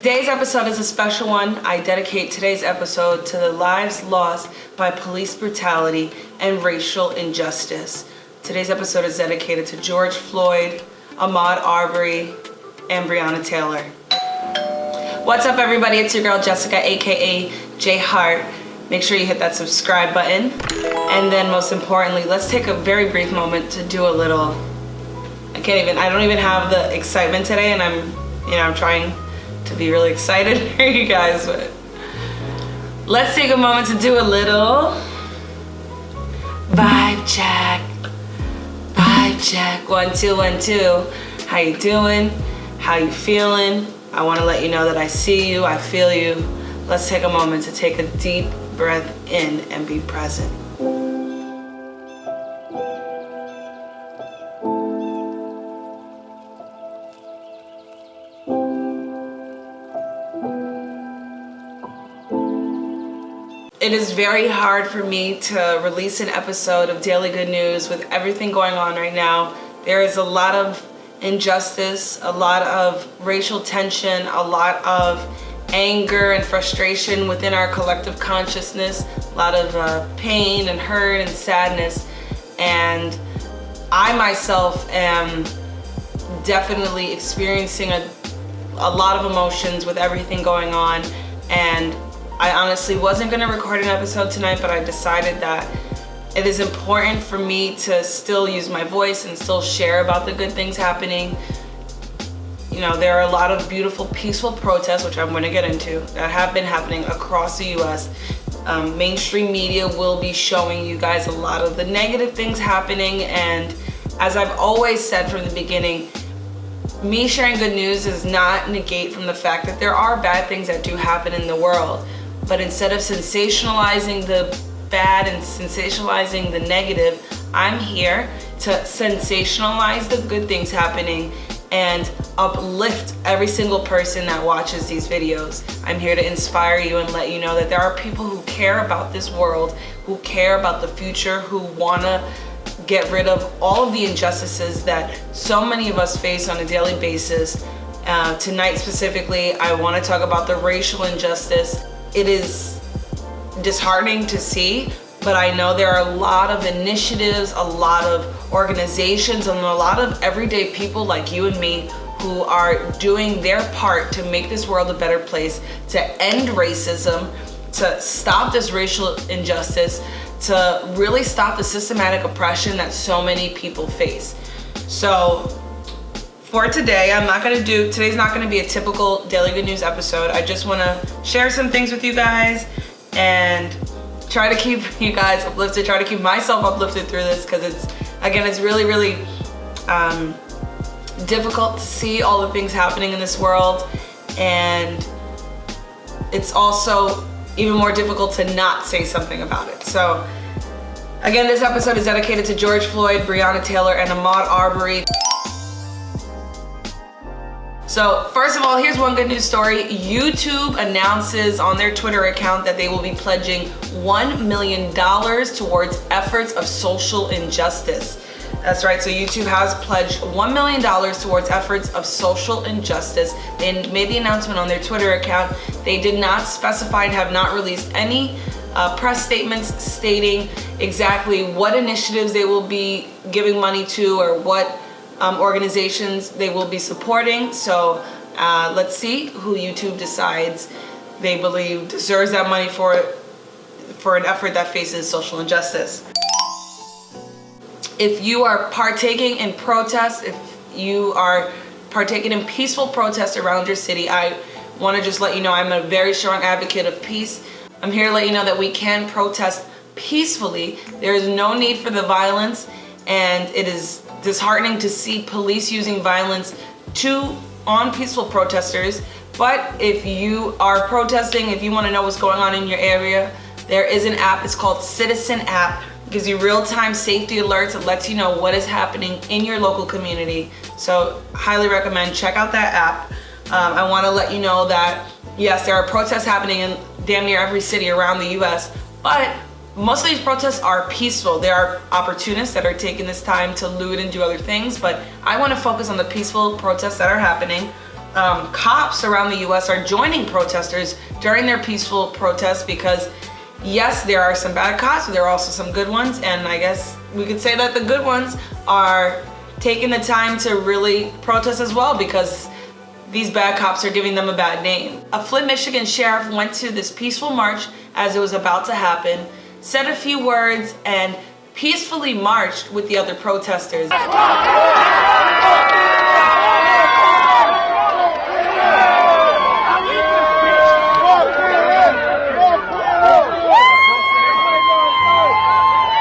Today's episode is a special one. I dedicate today's episode to the lives lost by police brutality and racial injustice. Today's episode is dedicated to George Floyd, Ahmaud Arbery, and Breonna Taylor. What's up, everybody? It's your girl Jessica, aka J Hart. Make sure you hit that subscribe button. And then most importantly, let's take a very brief moment to do a little, I don't even have the excitement today, and I'm trying to be really excited for you guys, but let's take a moment to do a little vibe check. Vibe check. 1 2 1 2. How you doing? How you feeling? I want to let you know that I see you, I feel you. Let's take a moment to take a deep breath in and be present. It is very hard for me to release an episode of Daily Good News with everything going on right now. There is a lot of injustice, a lot of racial tension, a lot of anger and frustration within our collective consciousness, a lot of pain and hurt and sadness. And I myself am definitely experiencing a lot of emotions with everything going on. And I honestly wasn't going to record an episode tonight, but I decided that it is important for me to still use my voice and still share about the good things happening. You know, there are a lot of beautiful, peaceful protests, which I'm going to get into, that have been happening across the US. Mainstream media will be showing you guys a lot of the negative things happening, and as I've always said from the beginning, me sharing good news does not negate from the fact that there are bad things that do happen in the world. But instead of sensationalizing the bad and sensationalizing the negative, I'm here to sensationalize the good things happening and uplift every single person that watches these videos. I'm here to inspire you and let you know that there are people who care about this world, who care about the future, who wanna get rid of all of the injustices that so many of us face on a daily basis. Tonight specifically, I wanna talk about the racial injustice. It is disheartening to see, but I know there are a lot of initiatives, a lot of organizations, and a lot of everyday people like you and me who are doing their part to make this world a better place, to end racism, to stop this racial injustice, to really stop the systematic oppression that so many people face. So for today, today's not gonna be a typical Daily Good News episode. I just wanna share some things with you guys and try to keep you guys uplifted, try to keep myself uplifted through this, because it's really, really difficult to see all the things happening in this world, and it's also even more difficult to not say something about it. So again, this episode is dedicated to George Floyd, Breonna Taylor, and Ahmaud Arbery. So first of all, here's one good news story. YouTube announces on their Twitter account that they will be pledging $1 million towards efforts of social injustice. That's right, so YouTube has pledged $1 million towards efforts of social injustice. They made the announcement on their Twitter account. They did not specify and have not released any press statements stating exactly what initiatives they will be giving money to or what organizations they will be supporting. So let's see who YouTube decides they believe deserves that money for an effort that faces social injustice. If you are partaking in protests, if you are partaking in peaceful protests around your city, I want to just let you know I'm a very strong advocate of peace. I'm here to let you know that we can protest peacefully. There is no need for the violence, and it is disheartening to see police using violence on peaceful protesters. But if you are protesting, if you want to know what's going on in your area, there is an app. It's called Citizen App. It gives you real-time safety alerts. It lets you know what is happening in your local community. So highly recommend, check out that app. I want to let you know that yes, there are protests happening in damn near every city around the US, but most of these protests are peaceful. There are opportunists that are taking this time to loot and do other things, but I want to focus on the peaceful protests that are happening. cops around the US are joining protesters during their peaceful protests because yes, there are some bad cops, but there are also some good ones, and I guess we could say that the good ones are taking the time to really protest as well because these bad cops are giving them a bad name. A Flint, Michigan sheriff went to this peaceful march as it was about to happen, said a few words, and peacefully marched with the other protesters.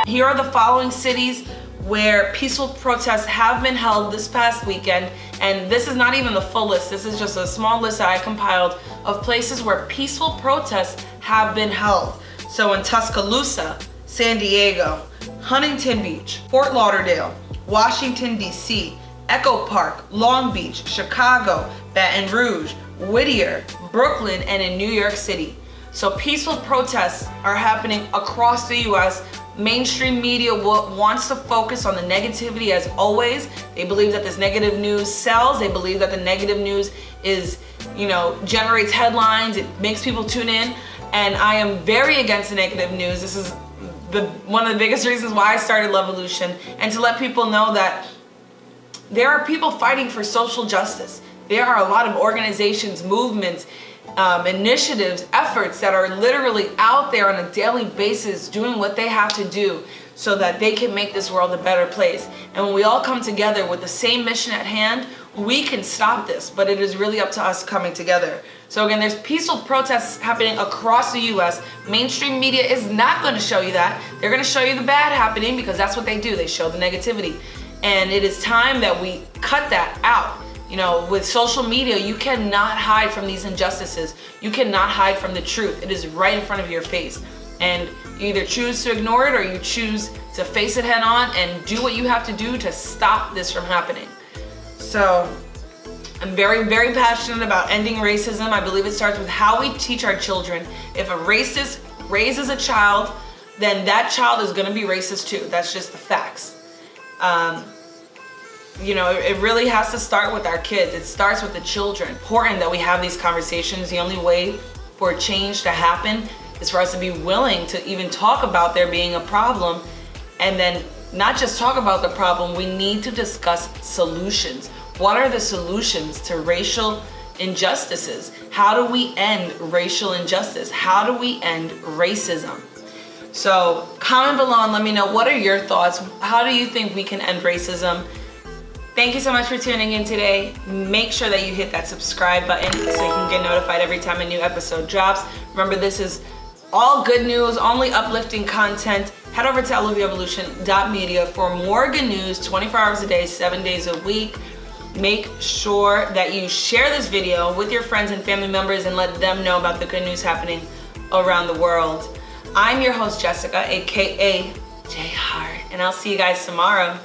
Here are the following cities where peaceful protests have been held this past weekend, and this is not even the full list. This is just a small list that I compiled of places where peaceful protests have been held. So in Tuscaloosa, San Diego, Huntington Beach, Fort Lauderdale, Washington, D.C., Echo Park, Long Beach, Chicago, Baton Rouge, Whittier, Brooklyn, and in New York City. So peaceful protests are happening across the U.S. Mainstream media wants to focus on the negativity as always. They believe that this negative news sells. They believe that the negative news is, generates headlines. It makes people tune in. And I am very against the negative news. This is one of the biggest reasons why I started LovEvolution, and to let people know that there are people fighting for social justice. There are a lot of organizations, movements, initiatives, efforts that are literally out there on a daily basis doing what they have to do so that they can make this world a better place. And when we all come together with the same mission at hand, we can stop this, but it is really up to us coming together. So again, there's peaceful protests happening across the US. Mainstream media is not going to show you that. They're going to show you the bad happening because that's what they do. They show the negativity. And it is time that we cut that out. With social media, you cannot hide from these injustices. You cannot hide from the truth. It is right in front of your face. And you either choose to ignore it or you choose to face it head on and do what you have to do to stop this from happening. So I'm very, very passionate about ending racism. I believe it starts with how we teach our children. If a racist raises a child, then that child is going to be racist too. That's just the facts. It really has to start with our kids. It starts with the children. Important that we have these conversations. The only way for change to happen is for us to be willing to even talk about there being a problem, and then not just talk about the problem, we need to discuss solutions. What are the solutions to racial injustices? How do we end racial injustice? How do we end racism? So comment below and let me know, what are your thoughts? How do you think we can end racism? Thank you so much for tuning in today. Make sure that you hit that subscribe button so you can get notified every time a new episode drops. Remember, this is all good news, only uplifting content. Head over to LovEvolution.media for more good news 24 hours a day, 7 days a week. Make sure that you share this video with your friends and family members and let them know about the good news happening around the world. I'm your host, Jessica, aka J Heart, and I'll see you guys tomorrow.